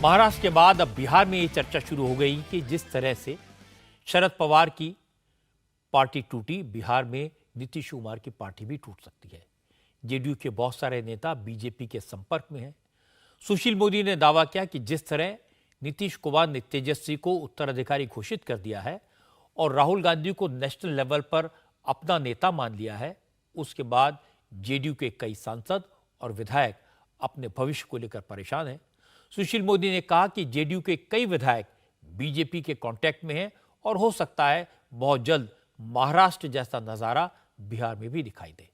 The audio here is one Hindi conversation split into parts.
महाराष्ट्र के बाद अब बिहार में ये चर्चा शुरू हो गई कि जिस तरह से शरद पवार की पार्टी टूटी, बिहार में नीतीश कुमार की पार्टी भी टूट सकती है। जेडीयू के बहुत सारे नेता बीजेपी के संपर्क में हैं। सुशील मोदी ने दावा किया कि जिस तरह नीतीश कुमार ने तेजस्वी को उत्तराधिकारी घोषित कर दिया है और राहुल गांधी को नेशनल लेवल पर अपना नेता मान लिया है, उसके बाद जेडीयू के कई सांसद और विधायक अपने भविष्य को लेकर परेशान हैं। सुशील मोदी ने कहा कि जेडीयू के कई विधायक बीजेपी के कांटेक्ट में हैं और हो सकता है बहुत जल्द महाराष्ट्र जैसा नजारा बिहार में भी दिखाई दे।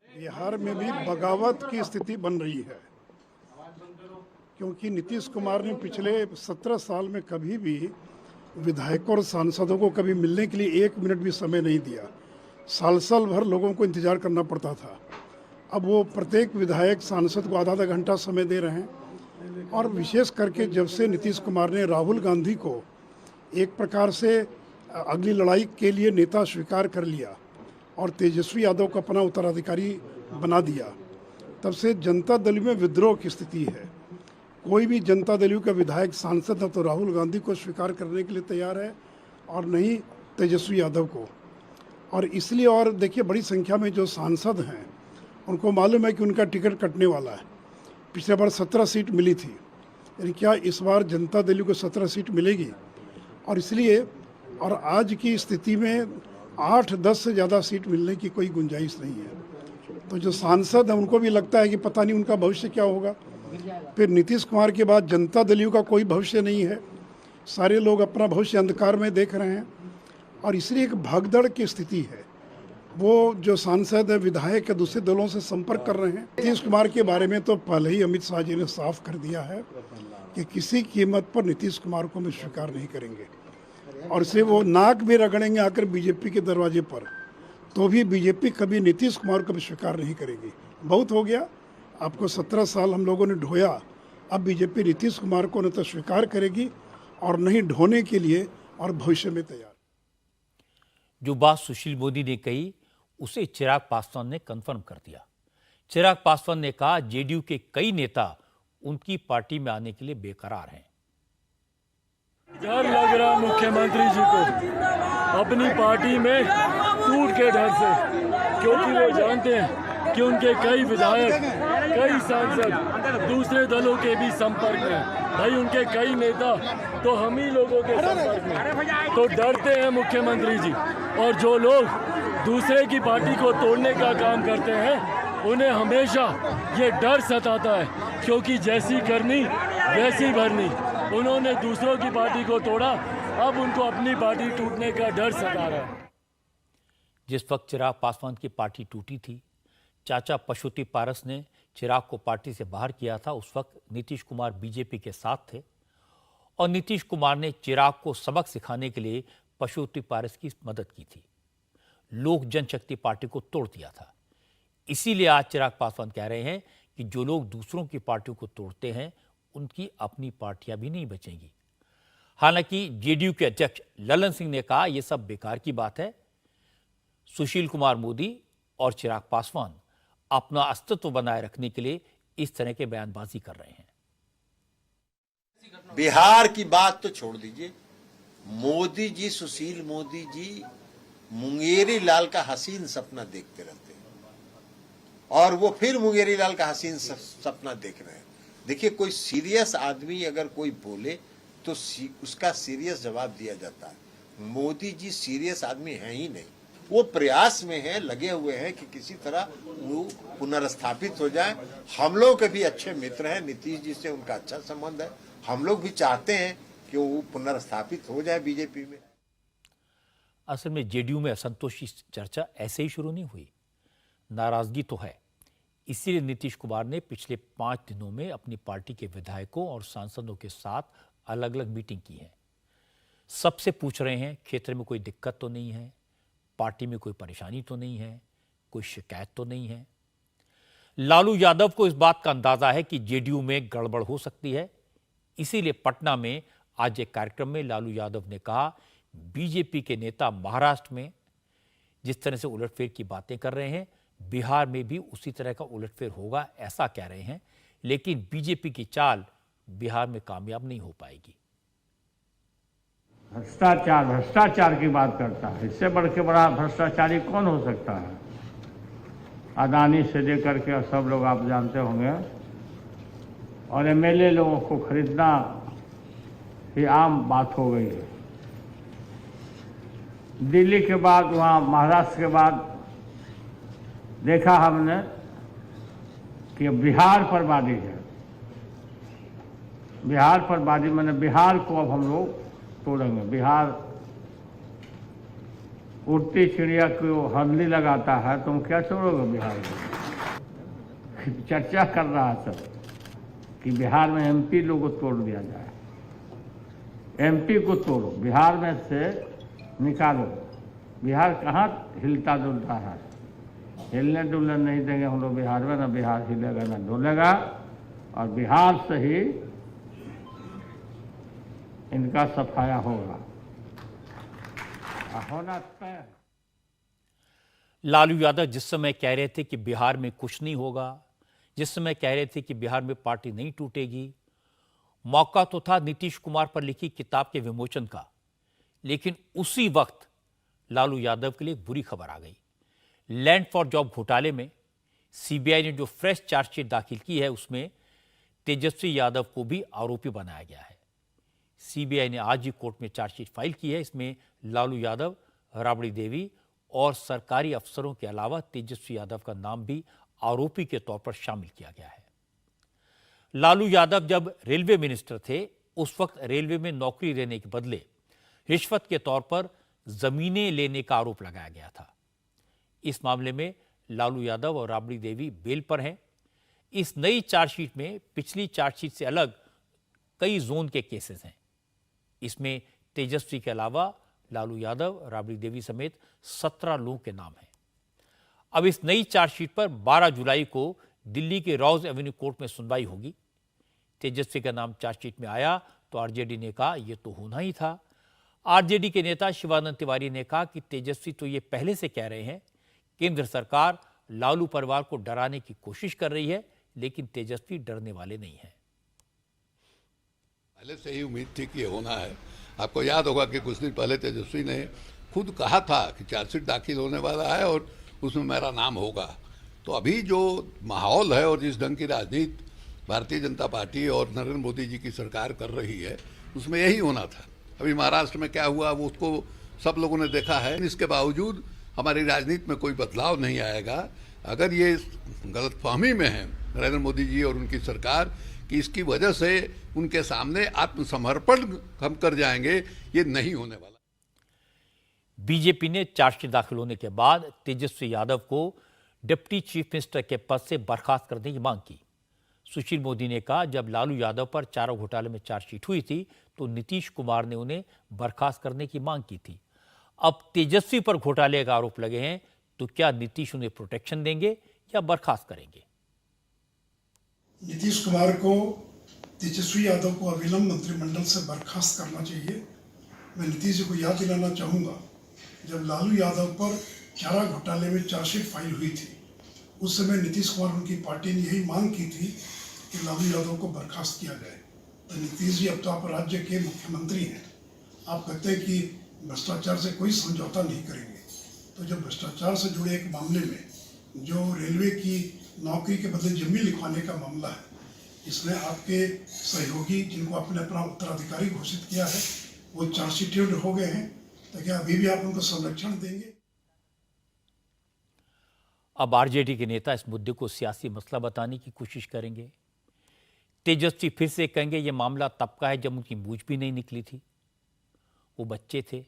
बिहार में भी बगावत की स्थिति बन रही है, क्योंकि नीतीश कुमार ने पिछले 17 साल में कभी भी विधायकों और सांसदों को कभी मिलने के लिए 1 मिनट भी समय नहीं दिया। साल साल भर लोगों को इंतजार करना पड़ता था। अब वो प्रत्येक विधायक सांसद को आधा आधा घंटा समय दे रहे हैं। और विशेष करके जब से नीतीश कुमार ने राहुल गांधी को एक प्रकार से अगली लड़ाई के लिए नेता स्वीकार कर लिया और तेजस्वी यादव को अपना उत्तराधिकारी बना दिया, तब से जनता दल में विद्रोह की स्थिति है। कोई भी जनता दल का विधायक सांसद न तो राहुल गांधी को स्वीकार करने के लिए तैयार है और न ही तेजस्वी यादव को। और इसलिए, और देखिए, बड़ी संख्या में जो सांसद हैं उनको मालूम है कि उनका टिकट कटने वाला है। पिछले बार 17 सीट मिली थी, यानी क्या इस बार जनता दल को 17 सीट मिलेगी? और इसलिए, और आज की स्थिति में 8-10 से ज़्यादा सीट मिलने की कोई गुंजाइश नहीं है। तो जो सांसद हैं उनको भी लगता है कि पता नहीं उनका भविष्य क्या होगा। फिर नीतीश कुमार के बाद जनता दल का कोई भविष्य नहीं है। सारे लोग अपना भविष्य अंधकार में देख रहे हैं और इसलिए एक भगदड़ की स्थिति है। वो जो सांसद है, विधायक दूसरे दलों से संपर्क कर रहे हैं। नीतीश कुमार के बारे में तो पहले ही अमित शाह जी ने साफ कर दिया है कि किसी कीमत पर नीतीश कुमार को हम स्वीकार नहीं करेंगे। और इसलिए वो नाक भी रगड़ेंगे आकर बीजेपी के दरवाजे पर, तो भी बीजेपी कभी नीतीश कुमार को भी स्वीकार नहीं करेगी। बहुत हो गया, आपको 17 साल हम लोगों ने ढोया। अब बीजेपी नीतीश कुमार को न तो स्वीकार करेगी और नहीं ढोने के लिए और भविष्य में तैयार। जो बात सुशील मोदी ने कही उसे चिराग पासवान ने कंफर्म कर दिया। चिराग पासवान ने कहा जेडीयू के कई नेता उनकी पार्टी में आने के लिए बेकरार हैं। डर लग रहा मुख्यमंत्री जी को अपनी पार्टी में टूट के डर से, क्योंकि वो जानते हैं कि उनके कई विधायक, कई सांसद दूसरे दलों के भी संपर्क में, भाई उनके कई नेता तो हम ही लोगों के संपर्क में, तो डरते हैं मुख्यमंत्री जी। और जो लोग दूसरे की पार्टी को तोड़ने का काम करते हैं उन्हें हमेशा ये डर सताता है, क्योंकि जैसी करनी वैसी भरनी। उन्होंने दूसरों की पार्टी को तोड़ा, अब उनको अपनी पार्टी टूटने का डर सता रहा है। जिस वक्त चिराग पासवान की पार्टी टूटी थी, चाचा पशुपति पारस ने चिराग को पार्टी से बाहर किया था। उस वक्त नीतीश कुमार बीजेपी के साथ थे और नीतीश कुमार ने चिराग को सबक सिखाने के लिए पशुपति पारस की मदद की थी। लोक जनशक्ति पार्टी को तोड़ दिया था। इसीलिए आज चिराग पासवान कह रहे हैं कि जो लोग दूसरों की पार्टियों को तोड़ते हैं उनकी अपनी पार्टियां भी नहीं बचेंगी। हालांकि जेडीयू के अध्यक्ष ललन सिंह ने कहा यह सब बेकार की बात है। सुशील कुमार मोदी और चिराग पासवान अपना अस्तित्व बनाए रखने के लिए इस तरह के बयानबाजी कर रहे हैं। बिहार की बात तो छोड़ दीजिए, मोदी जी, सुशील मोदी जी मुंगेरी लाल का हसीन सपना देखते रहते हैं और वो फिर मुंगेरी लाल का हसीन सपना देख रहे हैं। देखिए, कोई सीरियस आदमी अगर कोई बोले तो उसका सीरियस जवाब दिया जाता है। मोदी जी सीरियस आदमी हैं ही नहीं, वो प्रयास में हैं, लगे हुए हैं कि किसी तरह वो पुनर्स्थापित हो जाए। हम लोग के भी अच्छे मित्र हैं, नीतीश जी से उनका अच्छा संबंध है। हम लोग भी चाहते हैं कि वो पुनर्स्थापित हो जाए बीजेपी में। असल में जेडीयू में असंतोष की चर्चा ऐसे ही शुरू नहीं हुई, नाराजगी तो है। इसीलिए नीतीश कुमार ने पिछले 5 दिनों में अपनी पार्टी के विधायकों और सांसदों के साथ अलग अलग मीटिंग की है। सबसे पूछ रहे हैं क्षेत्र में कोई दिक्कत तो नहीं है, पार्टी में कोई परेशानी तो नहीं है, कोई शिकायत तो नहीं है। लालू यादव को इस बात का अंदाजा है कि जेडीयू में गड़बड़ हो सकती है। इसीलिए पटना में आज एक कार्यक्रम में लालू यादव ने कहा बीजेपी के नेता महाराष्ट्र में जिस तरह से उलटफेर की बातें कर रहे हैं, बिहार में भी उसी तरह का उलटफेर होगा ऐसा कह रहे हैं। लेकिन बीजेपी की चाल बिहार में कामयाब नहीं हो पाएगी। भ्रष्टाचार की बात करता है, इससे बढ़ के बड़ा भ्रष्टाचारी कौन हो सकता है। अदानी से लेकर के सब लोग आप जानते होंगे, और एमएलए लोगों को खरीदना ही आम बात हो गई है। दिल्ली के बाद वहाँ महाराष्ट्र के बाद देखा हमने कि बिहार पर बादी है। बिहार पर बादी मैंने बिहार को अब हम लोग तोड़ेंगे। बिहार उड़ती चिड़िया को हल्दी लगाता है, तुम क्या छोड़ोगे बिहार को। चर्चा कर रहा सब कि बिहार में एमपी लोग को तोड़ दिया जाए। एमपी को तोड़ो, बिहार में से निकालो। बिहार कहाँ हिलता डुलता है, हिलने डुलने नहीं देंगे हम लोग बिहार में। ना बिहार हिलेगा ना डोलेगा, और बिहार से ही इनका सफाया होगा, होना तय है। लालू यादव जिस समय कह रहे थे कि बिहार में कुछ नहीं होगा, जिस समय कह रहे थे कि बिहार में पार्टी नहीं टूटेगी, मौका तो था नीतीश कुमार पर लिखी किताब के विमोचन का, लेकिन उसी वक्त लालू यादव के लिए एक बुरी खबर आ गई। लैंड फॉर जॉब घोटाले में सीबीआई ने जो फ्रेश चार्जशीट दाखिल की है, उसमें तेजस्वी यादव को भी आरोपी बनाया गया है। सीबीआई ने आज ही कोर्ट में चार्जशीट फाइल की है। इसमें लालू यादव, राबड़ी देवी और सरकारी अफसरों के अलावा तेजस्वी यादव का नाम भी आरोपी के तौर पर शामिल किया गया है। लालू यादव जब रेलवे मिनिस्टर थे, उस वक्त रेलवे में नौकरी देने के बदले रिश्वत के तौर पर जमीनें लेने का आरोप लगाया गया था। इस मामले में लालू यादव और राबड़ी देवी बेल पर हैं। इस नई चार्जशीट में पिछली चार्जशीट से अलग कई जोन के केसेस हैं। इसमें तेजस्वी के अलावा लालू यादव, राबड़ी देवी समेत 17 लोगों के नाम हैं। अब इस नई चार्जशीट पर 12 जुलाई को दिल्ली के रॉज एवेन्यू कोर्ट में सुनवाई होगी। तेजस्वी का नाम चार्जशीट में आया तो आरजेडी ने कहा यह तो होना ही था। आरजेडी के नेता शिवानंद तिवारी ने कहा कि तेजस्वी तो ये पहले से कह रहे हैं केंद्र सरकार लालू परिवार को डराने की कोशिश कर रही है, लेकिन तेजस्वी डरने वाले नहीं हैं। पहले से ही उम्मीद थी कि ये होना है। आपको याद होगा कि कुछ दिन पहले तेजस्वी ने खुद कहा था कि चार्जशीट दाखिल होने वाला है और उसमें मेरा नाम होगा। तो अभी जो माहौल है और जिस ढंग की राजनीति भारतीय जनता पार्टी और नरेंद्र मोदी जी की सरकार कर रही है, उसमें यही होना था। अभी महाराष्ट्र में क्या हुआ वो उसको सब लोगों ने देखा है। इसके बावजूद हमारी राजनीति में कोई बदलाव नहीं आएगा अगर ये गलतफहमी में है नरेंद्र मोदी जी और उनकी सरकार कि इसकी वजह से उनके सामने आत्मसमर्पण हम कर जाएंगे। ये नहीं होने वाला। बीजेपी ने चार्जशीट दाखिल होने के बाद तेजस्वी यादव को डिप्टी चीफ मिनिस्टर के पद से बर्खास्त करने की मांग की। सुशील मोदी ने कहा जब लालू यादव पर चारों घोटाले में चार्जशीट हुई थी तो नीतीश कुमार ने उन्हें बर्खास्त करने की मांग की थी। अब तेजस्वी पर घोटाले का आरोप लगे हैं तो क्या नीतीश उन्हें प्रोटेक्शन देंगे या बर्खास्त करेंगे? नीतीश कुमार को तेजस्वी यादव को अविलंब मंत्रिमंडल से बर्खास्त करना चाहिए। मैं नीतीश जी को याद दिलाना चाहूँगा, जब लालू यादव पर चारा घोटाले में चार्जशीट फाइल हुई थी, उस समय नीतीश कुमार उनकी पार्टी ने यही मांग की थी कि लालू यादव को बर्खास्त किया जाए। तो नीतीश जी अब तो आप राज्य के मुख्यमंत्री हैं, आप कहते हैं कि भ्रष्टाचार से कोई समझौता नहीं करेंगे। तो जब भ्रष्टाचार से जुड़े एक मामले में जो रेलवे की नौकरी के बदले जमीन लिखवाने का मामला है, इसमें आपके सहयोगी जिनको आपने अपना उत्तराधिकारी घोषित किया है वो चार्जशीटेड हो गए हैं, तो क्या अभी भी आप उनको संरक्षण देंगे? अब आरजेडी के नेता इस मुद्दे को सियासी मसला बताने की कोशिश करेंगे। तेजस्वी फिर से कहेंगे यह मामला तब का है जब उनकी मूंछ भी नहीं निकली थी, वो बच्चे थे।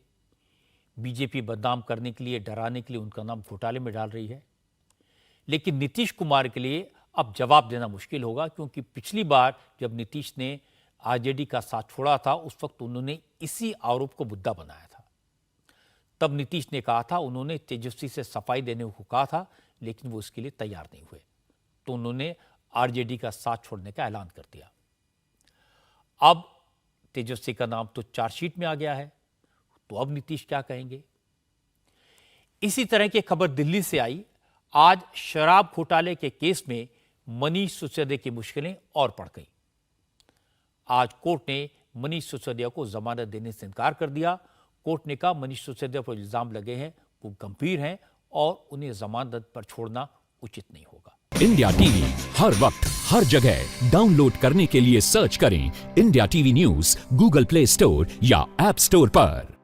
बीजेपी बदनाम करने के लिए, डराने के लिए उनका नाम घोटाले में डाल रही है। लेकिन नीतीश कुमार के लिए अब जवाब देना मुश्किल होगा, क्योंकि पिछली बार जब नीतीश ने आरजेडी का साथ छोड़ा था उस वक्त उन्होंने इसी आरोप को मुद्दा बनाया था। तब नीतीश ने कहा था, उन्होंने तेजस्वी से सफाई देने को कहा था, लेकिन वो इसके लिए तैयार नहीं हुए, तो उन्होंने आरजेडी का साथ छोड़ने का ऐलान कर दिया। अब तेजस्वी का नाम तो चार्जशीट में आ गया है, तो अब नीतीश क्या कहेंगे? इसी तरह की खबर दिल्ली से आई। आज शराब घोटाले के केस में मनीष सिसोदिया की मुश्किलें और बढ़ गई। आज कोर्ट ने मनीष सिसोदिया को जमानत देने से इनकार कर दिया। कोर्ट ने कहा मनीष सिसोदिया पर इल्जाम लगे हैं वो गंभीर हैं और उन्हें जमानत पर छोड़ना उचित नहीं होगा। इंडिया टीवी हर वक्त हर जगह डाउनलोड करने के लिए सर्च करें India TV news Google play store या ऐप स्टोर पर।